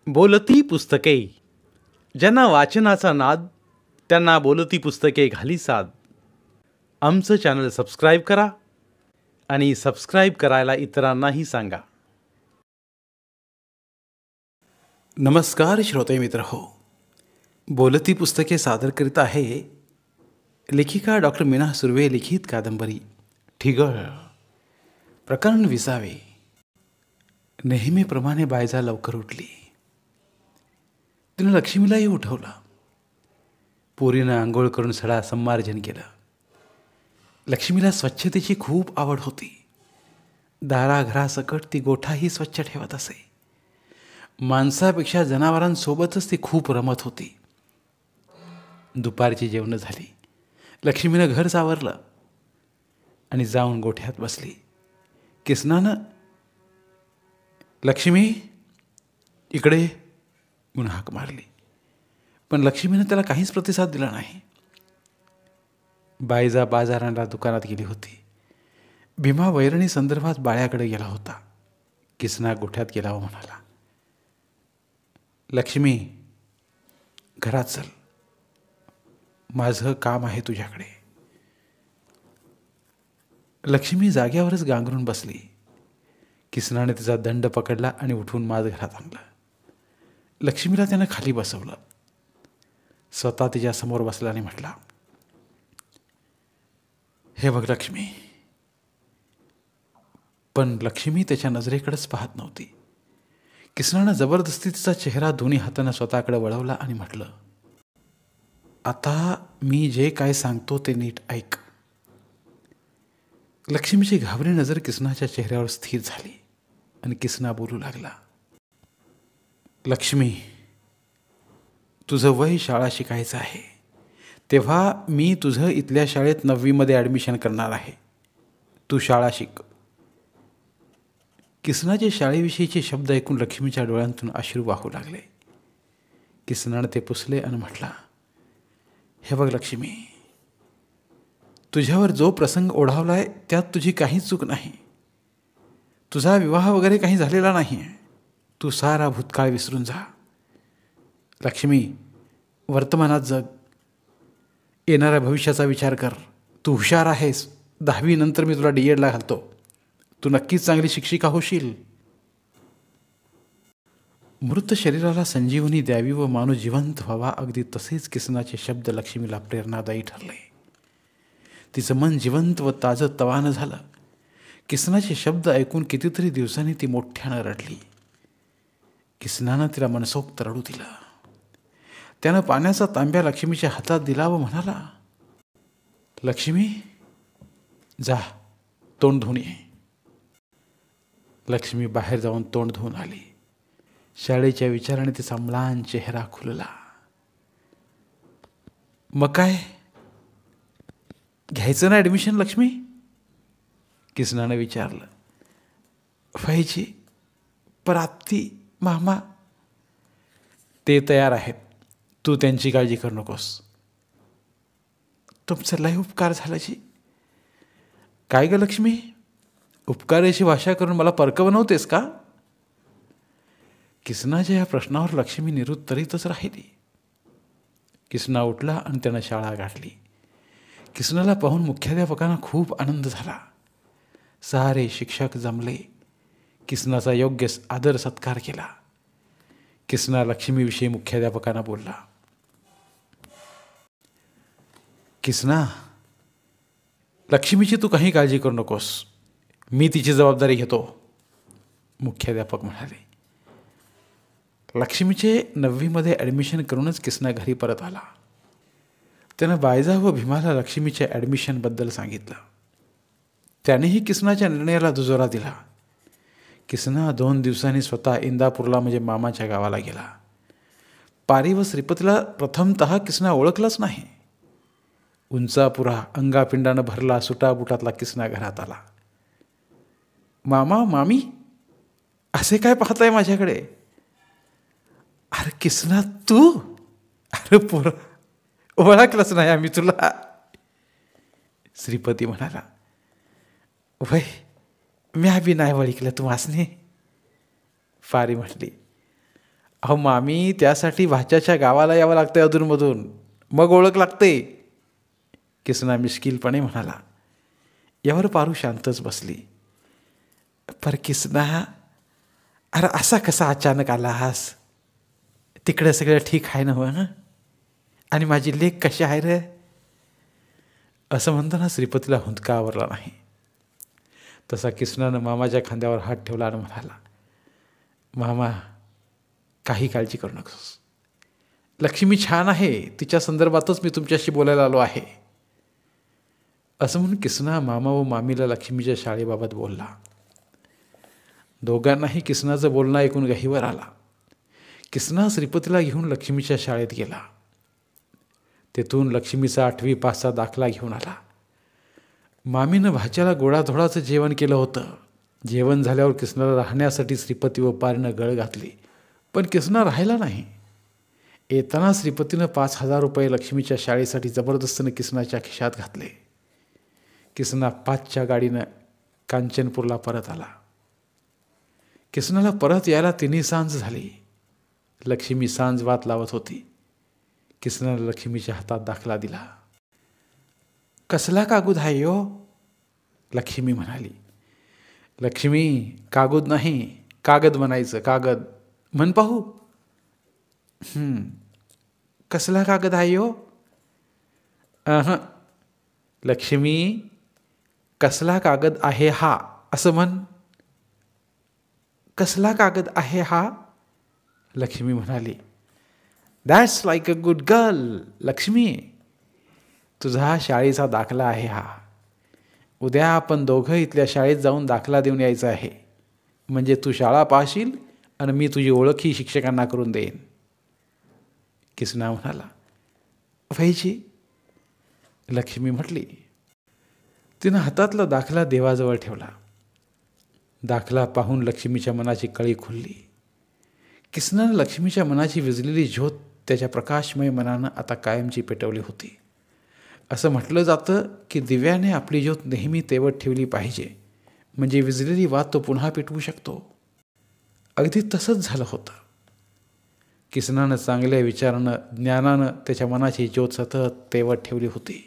बोलती पुस्तके. ज्यांना वाचनाचा नाद त्यांना बोलती पुस्तके घाली साद. आमचं चॅनल सबस्क्राईब करा आणि सबस्क्राईब करायला इतरांनाही सांगा. नमस्कार श्रोते मित्र हो. बोलती पुस्तके सादर करीत आहे लेखिका डॉक्टर मीना सुर्वे लिखित कादंबरी ठिगळ. प्रकरण 20. नेहमीप्रमाणे बायजा लवकर उठली. तिनं लक्ष्मीलाही उठवलं. पोरीनं आंघोळ करून सडा संमार्जन केलं. लक्ष्मीला स्वच्छतेची खूप आवड होती. दाराघरासकट ती गोठाही स्वच्छ ठेवत असे. माणसापेक्षा जनावरांसोबतच ती खूप रमत होती. दुपारची जेवणं झाली. लक्ष्मीनं घर सावरलं आणि जाऊन गोठ्यात बसली. किसनानं लक्ष्मी इकडे म्हणून हाक मारली, पण लक्ष्मीनं त्याला काहीच प्रतिसाद दिला नाही. बायजा बाजाराला दुकानात गेली होती. भीमा वैरणी संदर्भात बाळ्याकडे गेला होता. किसना गोठ्यात गेला व म्हणाला, लक्ष्मी घरात चल, माझं काम आहे तुझ्याकडे. लक्ष्मी जाग्यावरच गांगरून बसली. किसनाने तिचा दंड पकडला आणि उठून माझ घरात आणलं. लक्ष्मीला त्यानं खाली बसवलं. स्वतः तिच्या समोर बसला आणि म्हटला, हे बघ लक्ष्मी. पण लक्ष्मी त्याच्या नजरेकडेच पाहत नव्हती. किसनानं जबरदस्ती तिचा चेहरा दोन्ही हातानं स्वतःकडे वळवला आणि म्हटलं, आता मी जे काय सांगतो ते नीट ऐक. लक्ष्मीची घाबरी नजर किसनाच्या चेहऱ्यावर स्थिर झाली आणि किसना बोलू लागला, लक्ष्मी तुझं वय शाळा शिकायचं आहे, तेव्हा मी तुझं इथल्या शाळेत 9वी ॲडमिशन करणार आहे. तू शाळा शिक. किसनाचे शाळेविषयीचे शब्द ऐकून लक्ष्मीच्या डोळ्यांतून अश्रू वाहू लागले. किसनानं ते पुसले आणि म्हटला, हे बघ लक्ष्मी, तुझ्यावर जो प्रसंग ओढावलाय त्यात तुझी काहीच चूक नाही. तुझा विवाह वगैरे काही झालेला नाही. तू सारा भूतकाळ विसरून जा. लक्ष्मी वर्तमानात जग. येणाऱ्या भविष्याचा विचार कर. तू हुशार आहेस. 10वी नंतर मी तुला DEDला घालतो. तू नक्कीच चांगली शिक्षिका होशील. मृत शरीराला संजीवनी द्यावी व माणूस जिवंत व्हावा, अगदी तसेच किसनाचे शब्द लक्ष्मीला प्रेरणादायी ठरले. तिचं मन जिवंत व ताजं तवानं झालं. किसनाचे शब्द ऐकून कितीतरी दिवसांनी ती मोठ्यानं रडली. किसनानं तिला मनसोक्त रडू दिलं. त्यानं पाण्याचा तांब्या लक्ष्मीच्या हातात दिला व म्हणाला, लक्ष्मी जा तोंड धुवून ये. लक्ष्मी बाहेर जाऊन तोंड धुवून आली. शाळेच्या विचाराने तिचा म्लान चेहरा खुलला. मग काय घ्यायचं ना ॲडमिशन लक्ष्मी? किसनानं विचारलं. व्हायची, प्राप्ती मामा ते तयार आहेत. तू त्यांची काळजी करू नकोस. तुमचं लय उपकार झाल्याची. काय ग लक्ष्मी, उपकाराची भाषा करून मला परक बनवतेस का? किसनाच्या या प्रश्नावर लक्ष्मी निरुत्तरितच राहिली. किसना उठला आणि त्यानं शाळा गाठली. किसनाला पाहून मुख्याध्यापकांना खूप आनंद झाला. सारे शिक्षक जमले. किसनाचा योग्य आदर सत्कार केला. किसना लक्ष्मीविषयी मुख्याध्यापकांना बोलला, किसना लक्ष्मीची तू काही काळजी करू नकोस. मी तिची जबाबदारी घेतो. मुख्याध्यापक म्हणाले. लक्ष्मीचे 9वी ॲडमिशन करूनच किसना घरी परत आला. त्यानं बायजा व भीमाला लक्ष्मीच्या ॲडमिशनबद्दल सांगितलं. त्यानेही किसनाच्या निर्णयाला दुजोरा दिला. किसना 2 दिवसांनी स्वतः इंदापूरला म्हणजे मामाच्या गावाला गेला. पारी व श्रीपतीला प्रथमतः किसना ओळखलाच नाही. उंचापुरा अंगापिंडानं भरला सुटाबुटातला किसना घरात आला. मामा मामी असे काय पाहताय माझ्याकडे? अरे किसना तू? अरे पोरा ओळखलंच नाही आम्ही तुला. श्रीपती म्हणाला, वय म्या बी नाही ओळखलं तू मासने. फारी म्हटली, अहो मामी, त्यासाठी भाच्याच्या गावाला यावं लागतं अधूनमधून, मग ओळख लागते, किसना मिश्किलपणे म्हणाला. यावर पारू शांतच बसली. पर किसना, अरे असा कसा अचानक आलास? तिकडे सगळं ठीक आहे ना? हं? आणि माझी लेक कशी आहे रे? असं म्हणताना श्रीपतीला हुंदका आवरला नाही. तसा किसनानं मामाच्या खांद्यावर हात ठेवला आणि म्हणाला, मामा, काही काळजी करू नकोस. लक्ष्मी छान आहे, तिच्या संदर्भातच मी तुमच्याशी बोलायला आलो आहे. असं म्हणून किसना मामा व मामीला लक्ष्मीच्या शाळेबाबत बोलला. दोघांनाही किसनाचं बोलणं ऐकून गहिवर आला. किसना श्रीपतीला घेऊन लक्ष्मीच्या शाळेत गेला. तेथून लक्ष्मीचा 8वी पासचा दाखला घेऊन आला. मामीनं भाच्याला गोडाधोडाचं जेवण केलं होतं. जेवण झाल्यावर किसनाला राहण्यासाठी श्रीपती व पारीनं गळ घातली, पण किसना राहिला नाही. येताना श्रीपतीनं 5,000 रुपये लक्ष्मीच्या शाळेसाठी जबरदस्तीनं किसनाच्या खिशात घातले. किसना 5च्या गाडीनं कांचनपूरला परत आला. किसनाला परत यायला 3 सांज झाली. लक्ष्मी सांज वात लावत होती. किसनानं लक्ष्मीच्या हातात दाखला दिला. कसला कागद आहे हो? लक्ष्मी म्हणाली. लक्ष्मी, कागद नाही, कागद म्हणायचं, कागद म्हण पाहू. कसला कागद आहे हो? लक्ष्मी, कसला कागद आहे हा असं म्हण. कसला कागद आहे हा? लक्ष्मी म्हणाली. That's like a good girl. Lakshmi, तुझा शाळेचा दाखला आहे हा. उद्या आपण दोघं इथल्या शाळेत जाऊन दाखला देऊन यायचं आहे. म्हणजे तू शाळा पाहशील आणि मी तुझी ओळखही शिक्षकांना करून देईन. किसना म्हणाला. व्हायची, लक्ष्मी म्हटली. तिनं हातातला दाखला देवाजवळ ठेवला. दाखला पाहून लक्ष्मीच्या मनाची कळी खुलली. किसनानं लक्ष्मीच्या मनाची विझलेली ज्योत त्याच्या प्रकाशमय मनानं आता कायमची पेटवली होती. असं म्हटलं जातं की दिव्याने आपली ज्योत नेहमी तेवत ठेवली पाहिजे, म्हणजे विझलेली वात तो पुन्हा पेटवू शकतो. अगदी तसंच झालं होतं. किसनानं चांगल्या विचारानं, ज्ञानानं त्याच्या मनाची ज्योत सतत तेवत ठेवली होती.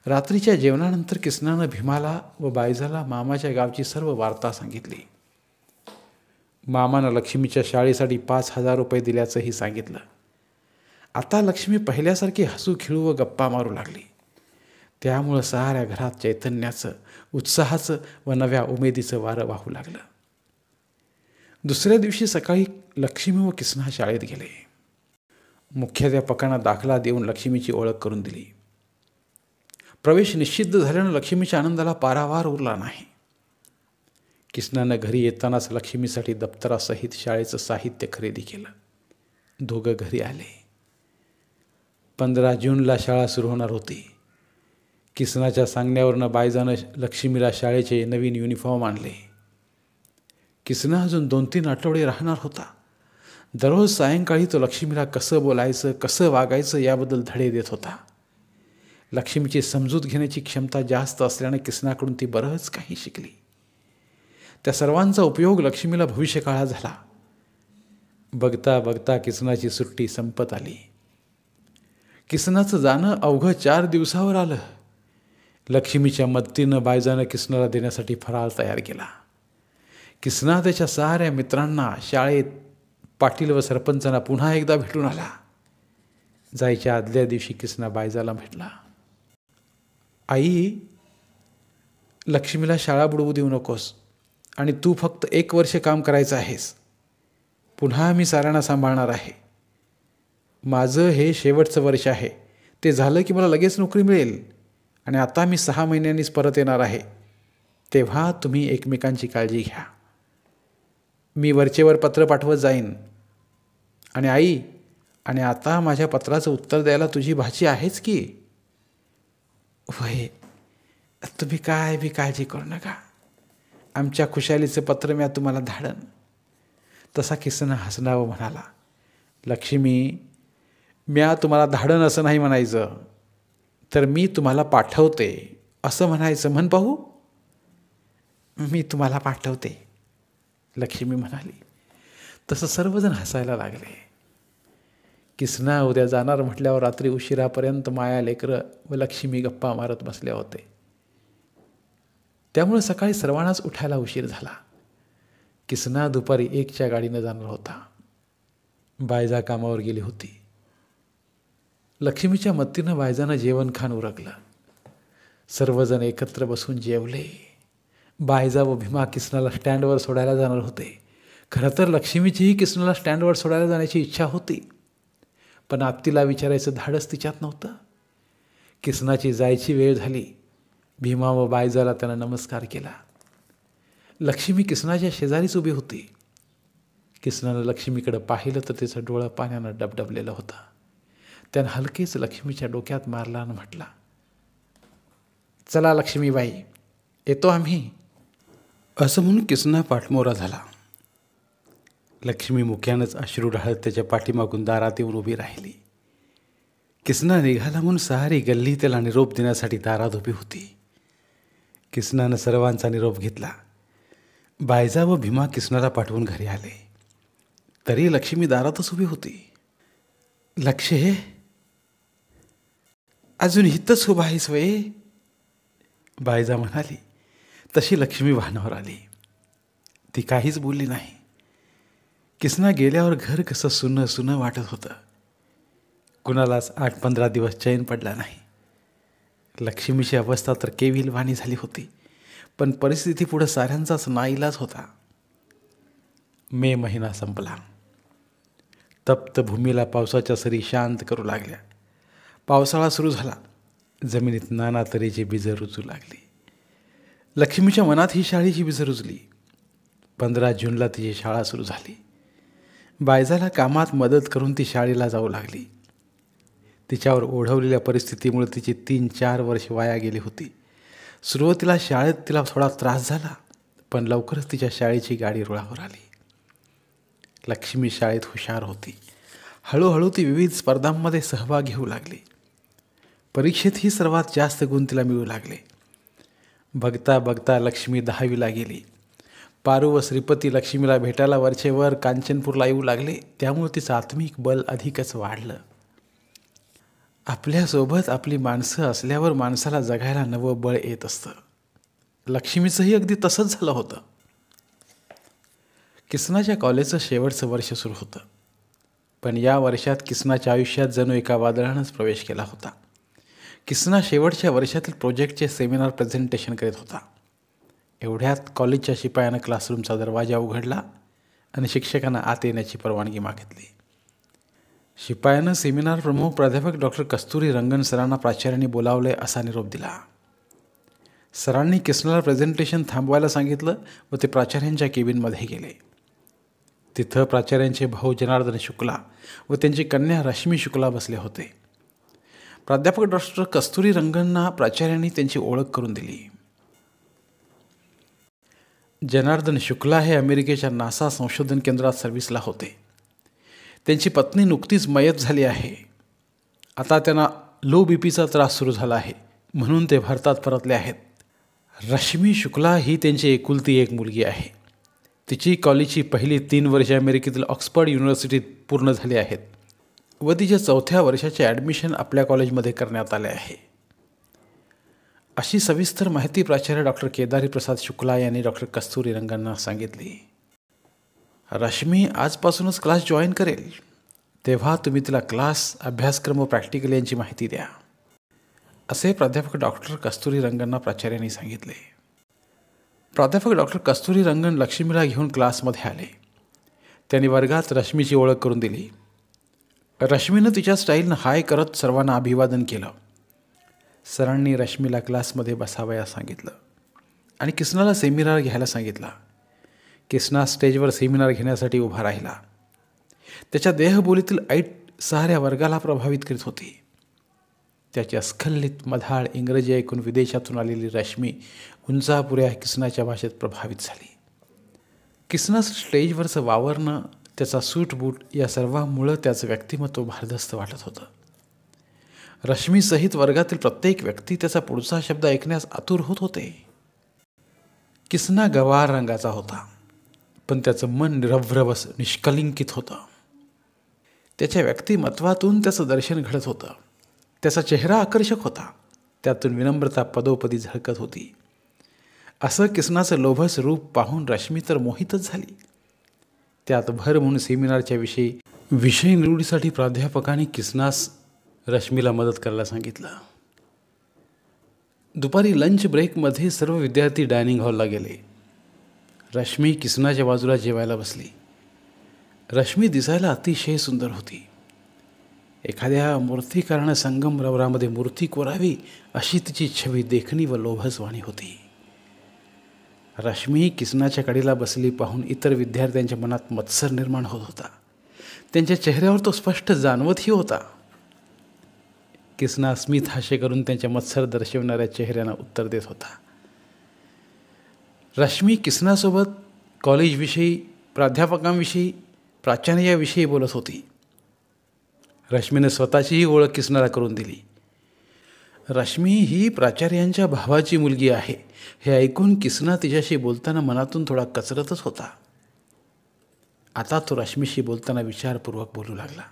रात्रीच्या जेवणानंतर किसनानं भीमाला व बायजाला मामाच्या गावची सर्व वार्ता सांगितली. मामानं लक्ष्मीच्या शाळेसाठी 5,000 रुपये दिल्याचंही सांगितलं. आता लक्ष्मी पहिल्यासारखी हसू खेळू व गप्पा मारू लागली. त्यामुळं साऱ्या घरात चैतन्याचं, उत्साहाचं व नव्या उमेदीचं वारं वाहू लागलं. दुसऱ्या दिवशी सकाळी लक्ष्मी व किसना शाळेत गेले. मुख्याध्यापकांना दाखला देऊन लक्ष्मीची ओळख करून दिली. प्रवेश निश्चित झाल्यानं लक्ष्मीच्या आनंदाला पारावार उरला नाही. किसनानं घरी येतानाच लक्ष्मीसाठी दप्तरासहित शाळेचं साहित्य खरेदी केलं. दोघं घरी आले. 15 जूनला शाळा सुरू होणार होती. किसनाच्या सांगण्यावरनं बायजानं लक्ष्मीला शाळेचे नवीन युनिफॉर्म आणले. किसना अजून 2-3 आठवडे राहणार होता. दररोज सायंकाळी तो लक्ष्मीला कसं बोलायचं, कसं वागायचं याबद्दल धडे देत होता. लक्ष्मीची समजूत घेण्याची क्षमता जास्त असल्याने किसनाकडून ती बरंच काही शिकली. त्या सर्वांचा उपयोग लक्ष्मीला भविष्यकाळात झाला. बघता बघता किसनाची सुट्टी संपत आली. किसनाचं जाणं अवघं 4 दिवसावर आलं. लक्ष्मीच्या मदतीनं बायजानं किसनाला देण्यासाठी फराळ तयार केला. किसना त्याच्या साऱ्या मित्रांना, शाळेत, पाटील व सरपंचांना पुन्हा एकदा भेटून आला. जायच्या आदल्या दिवशी किसना बायजाला भेटला. आई, लक्ष्मीला शाळा बुडवू देऊ नकोस आणि तू फक्त 1 वर्ष काम करायचं आहेस. पुन्हा मी साऱ्यांना सांभाळणार आहे. माझं हे शेवटचं वर्ष आहे. ते झालं की मला लगेच नोकरी मिळेल आणि आता मी 6 महिन्यांनीच परत येणार आहे. तेव्हा तुम्ही एकमेकांची काळजी घ्या. मी वरचेवर पत्र पाठवत जाईन. आणि आई, आणि आता माझ्या पत्राचं उत्तर द्यायला तुझी भाची आहेच की. वय, तुम्ही काय बी काळजी करू नका. आमच्या खुशालीचं पत्र मी तुम्हाला धाडन. तसा किसना हसला व म्हणाला. लक्ष्मी, म्या तुम्हाला धाडन असं नाही म्हणायचं, तर मी तुम्हाला पाठवते असं म्हणायचं. म्हण पाहू. मी तुम्हाला पाठवते, लक्ष्मी म्हणाली. तसं सर्वजण हसायला लागले. किसना उद्या जाणार म्हटल्यावर रात्री उशिरापर्यंत माया, लेकरं व लक्ष्मी गप्पा मारत बसले होते. त्यामुळे सकाळी सर्वांनाच उठायला उशीर झाला. किसना दुपारी 1च्या गाडीनं जाणार होता. बायजा कामावर गेली होती. लक्ष्मीच्या मत्तीनं बायजानं जेवण खाण उरकलं. सर्वजण एकत्र बसून जेवले. बायजा व भीमा किसनाला स्टँडवर सोडायला जाणार होते. खरं तर लक्ष्मीचीही किसनाला स्टँडवर सोडायला जाण्याची इच्छा होती, पण आत्तीला विचारायचं धाडस तिच्यात नव्हतं. किसनाची जायची वेळ झाली. भीमा व बायजाला त्यानं नमस्कार केला. लक्ष्मी किसनाच्या शेजारीच उभी होती. किसनानं लक्ष्मीकडे पाहिलं तर तिचं डोळं पाण्यानं डबडबलेलं होतं. त्यानं हलकेच लक्ष्मीच्या डोक्यात मारला आणि म्हटला, चला लक्ष्मीबाई, येतो आम्ही. असं म्हणून किसना पाठमोरा झाला. लक्ष्मी मुक्यानंच अश्रू ढाळत त्याच्या पाठीमागून दारात येऊन उभी राहिली. किसना निघाला म्हणून सारी गल्ली त्याला निरोप देण्यासाठी दारात उभी होती. किसनानं सर्वांचा निरोप घेतला. बायजा व भीमा किसनाला पाठवून घरी आले. तरी लक्ष्मी दारातच उभी होती. लक्ष्ये, अजून इथंच उभा आहेस वय? बायजा म्हणाली. तशी लक्ष्मी वाहनावर आली. ती काहीच बोलली नाही. किसना गेल्यावर घर कसं सुनं सुनं वाटत होतं. कुणालाच 8-15 दिवस चैन पडला नाही. लक्ष्मीची अवस्था तर केविलवाणी झाली होती, पण परिस्थिती पुढे साऱ्यांचाच नाईलाज होता. मे महिना संपला. तप्त भूमीला पावसाच्या सरी शांत करू लागल्या. पावसाळा सुरू झाला. जमिनीत नाना तऱ्हेची बीजं रुजू लागली. लक्ष्मीच्या मनात ही शाळेची बीजं रुजली. 15 जूनला तिची शाळा सुरू झाली. बायजाला कामात मदत करून ती शाळेला जाऊ लागली. तिच्यावर ओढवलेल्या परिस्थितीमुळे तिची 3-4 वर्ष वाया गेली होती. सुरुवातीला शाळेत तिला थोडा त्रास झाला, पण लवकरच तिच्या शाळेची गाडी रुळावर आली. लक्ष्मी शाळेत हुशार होती. हळूहळू ती विविध स्पर्धांमध्ये सहभाग घेऊ लागली. परीक्षेतही सर्वात जास्त गुण तिला मिळू लागले. बघता बघता लक्ष्मी 10वीला गेली. पारू व श्रीपती लक्ष्मीला भेटायला वरचेवर कांचनपूरला येऊ लागले. त्यामुळे तिचं आत्मिक बल अधिकच वाढलं. आपल्यासोबत आपली माणसं असल्यावर माणसाला जगायला नवं बळ येत असतं. लक्ष्मीचंही अगदी तसंच झालं होतं. किसनाच्या कॉलेजचं शेवटचं वर्ष सुरू होतं, पण या वर्षात किसनाच्या आयुष्यात जणू एका वादळानंच प्रवेश केला होता. किसना शेवटच्या वर्षातील प्रोजेक्टचे सेमिनार प्रेझेंटेशन करीत होता. एवढ्यात कॉलेजच्या शिपायानं क्लासरूमचा दरवाजा उघडला आणि शिक्षकांना आत येण्याची परवानगी मागितली. शिपायानं सेमिनार प्रमुख प्राध्यापक डॉक्टर कस्तुरी रंगन सरांना प्राचार्यांनी बोलावले असा निरोप दिला. सरांनी किसनाला प्रेझेंटेशन थांबवायला सांगितलं व ते प्राचार्यांच्या केबिनमध्ये गेले. तिथं प्राचार्यांचे भाऊ जनार्दन शुक्ला व त्यांची कन्या रश्मी शुक्ला बसले होते. प्राध्यापक डॉक्टर कस्तुरी रंगनना प्राचार्यांनी त्यांची ओळख करून दिली. जनार्दन शुक्ला हे अमेरिकेच्या नासा संशोधन केंद्रात सर्व्हिसला होते. त्यांची पत्नी नुकतीच मयत झाली आहे. आता त्यांना लो बीपीचा त्रास सुरू झाला आहे, म्हणून ते भारतात परतले आहेत. रश्मी शुक्ला ही त्यांची एकुलती एक मुलगी आहे. तिची कॉलेजची पहिली 3 वर्षे अमेरिकेतील ऑक्सफर्ड युनिव्हर्सिटीत पूर्ण झाली आहेत व तिच्या 4थ्या वर्षाचे ॲडमिशन आपल्या कॉलेजमध्ये करण्यात आले आहे. अशी सविस्तर माहिती प्राचार्य डॉक्टर केदारी प्रसाद शुक्ला यांनी डॉक्टर कस्तुरी रंगनना सांगितली. रश्मी आजपासूनच क्लास जॉईन करेल, तेव्हा तुम्ही तिला क्लास, अभ्यासक्रम व प्रॅक्टिकल यांची माहिती द्या, असे प्राध्यापक डॉक्टर कस्तुरी रंगनना प्राचार्यांनी सांगितले. प्राध्यापक डॉक्टर कस्तुरी रंगन लक्ष्मीला घेऊन क्लासमध्ये आले. त्यांनी वर्गात रश्मीची ओळख करून दिली. रश्मीनं तिच्या स्टाईलनं हाय करत सर्वांना अभिवादन केलं. सरांनी रश्मीला क्लासमध्ये बसावयास सांगितलं आणि किसनाला सेमिनार घ्यायला सांगितला. किसना स्टेजवर सेमिनार घेण्यासाठी उभा राहिला. त्याच्या देहबोलीतील ऐट साऱ्या वर्गाला प्रभावित करीत होती. त्याची अस्खलित मधाळ इंग्रजी ऐकून विदेशातून आलेली रश्मी उंचापुऱ्या किसनाच्या भाषेत प्रभावित झाली. किसना स्टेजवरचं वावरणं, त्याचा सूट बूट या सर्वांमुळं त्याचं व्यक्तिमत्व भारदस्त वाटत होतं. रश्मीसहित वर्गातील प्रत्येक व्यक्ती त्याचा पुढचा शब्द ऐकण्यास आतुर होत होते. किसना गवार रंगाचा होता, पण त्याचं मन निरभ्रवस निष्कलिंकित होतं. त्याच्या व्यक्तिमत्वातून त्याचं दर्शन घडत होतं. त्याचा चेहरा आकर्षक होता. त्यातून विनम्रता पदोपदी झळकत होती. असं किसनाचं लोभस रूप पाहून रश्मी तर मोहितच झाली. त्यात भर म्हणून सेमिनारच्या विषय निवडीसाठी प्राध्यापकांनी किसनास रश्मीला मदत करायला सांगितलं. दुपारी लंच ब्रेकमध्ये सर्व विद्यार्थी डायनिंग हॉलला गेले. रश्मी किसनाच्या बाजूला जेवायला बसली. रश्मी दिसायला अतिशय सुंदर होती. एखाद्या मूर्तिकारानं संगमरवरामध्ये मूर्ती कोरावी अशी तिची छवी देखणी व लोभसवाणी होती. रश्मी किसनाच्या कडेला बसली पाहून इतर विद्यार्थ्यांच्या मनात मत्सर निर्माण होत होता. त्यांच्या चेहऱ्यावर तो स्पष्ट जाणवतही होता. किसना स्मित हास्य करून त्यांच्या मत्सर दर्शवणाऱ्या चेहऱ्यांना उत्तर देत होता. रश्मी किसनासोबत कॉलेजविषयी, प्राध्यापकांविषयी, प्राचार्याविषयी बोलत होती. रश्मीने स्वतःचीही ओळख किसनाला करून दिली. रश्मी ही प्राचार्यांच्या भावाची मुलगी आहे हे ऐकून किसना तिच्याशी बोलताना मनातून थोडा कचरतच होता. आता तो रश्मीशी बोलताना विचारपूर्वक बोलू लागला.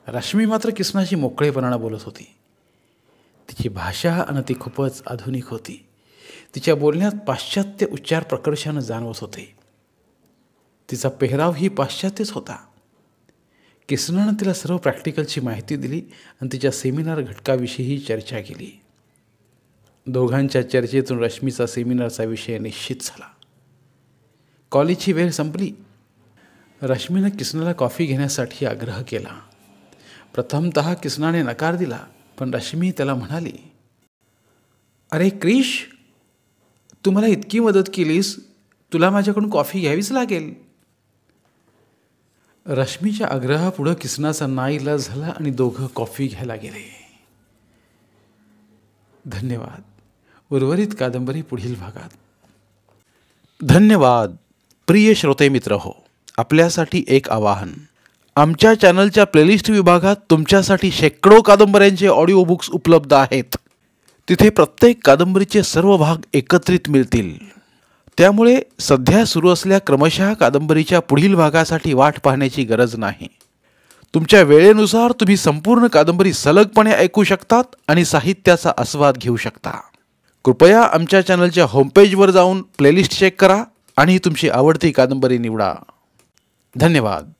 रश्मी मात्र किसनाशी मोकळेपणानं बोलत होती. तिची भाषा आणि ती खूपच आधुनिक होती. तिच्या बोलण्यात पाश्चात्य उच्चार प्रकर्षानं जाणवत होते. तिचा पेहरावही पाश्चात्यच होता. किसनानं तिला सर्व प्रॅक्टिकलची माहिती दिली आणि तिच्या सेमिनार घटकाविषयीही चर्चा केली. दोघांच्या चर्चेतून रश्मीचा सेमिनारचा विषय निश्चित झाला. कॉलेजची वेळ संपली. रश्मीनं किसनाला कॉफी घेण्यासाठी आग्रह केला. प्रथमतः किसनाने नकार दिला, पण रश्मी त्याला म्हणाली, अरे क्रिश, तू मला इतकी मदत केलीस, तुला माझ्याकडून कॉफी घ्यावीच लागेल. रश्मीच्या आग्रहापुढं किसनाचा नाईलाज झाला आणि दोघं कॉफी घ्यायला गेले. धन्यवाद. उर्वरित कादंबरी पुढील भागात. धन्यवाद. प्रिय श्रोते मित्र हो, आपल्यासाठी एक आवाहन. आमच्या चॅनलच्या प्लेलिस्ट विभागात तुमच्यासाठी शेकडो कादंबऱ्यांचे ऑडिओ बुक्स उपलब्ध आहेत. तिथे प्रत्येक कादंबरीचे सर्व भाग एकत्रित मिळतील. त्यामुळे सध्या सुरू असलेल्या क्रमशः कादंबरीच्या पुढील भागासाठी वाट पाहण्याची गरज नाही. तुमच्या वेळेनुसार तुम्ही संपूर्ण कादंबरी सलगपणे ऐकू शकतात आणि साहित्याचा आस्वाद घेऊ शकता. कृपया आमच्या चॅनलच्या होमपेजवर जाऊन प्लेलिस्ट चेक करा आणि तुमची आवडती कादंबरी निवडा. धन्यवाद.